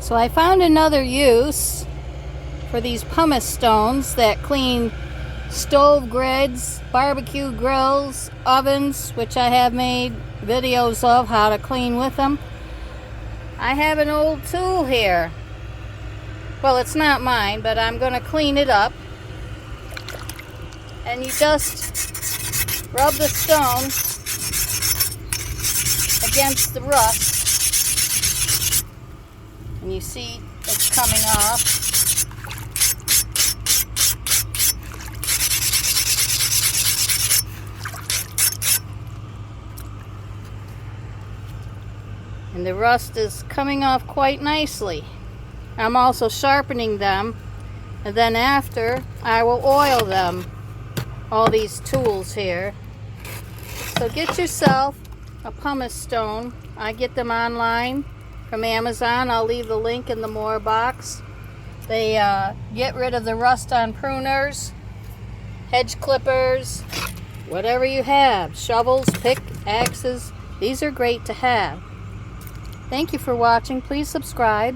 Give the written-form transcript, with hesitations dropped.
So I found another use for these pumice stones that clean stove grids, barbecue grills, ovens, which I have made videos of how to clean with them. I have an old tool here. Well, it's not mine, but I'm going to clean it up. And you just rub the stone against the rust. And you see it's coming off. And the rust is coming off quite nicely. I'm also sharpening them, and then after I will oil them, all these tools here. So get yourself a pumice stone. I get them online from Amazon. I'll leave the link in the more box. They get rid of the rust on pruners, hedge clippers, whatever you have, shovels, pick, axes. These are great to have. Thank you for watching. Please subscribe.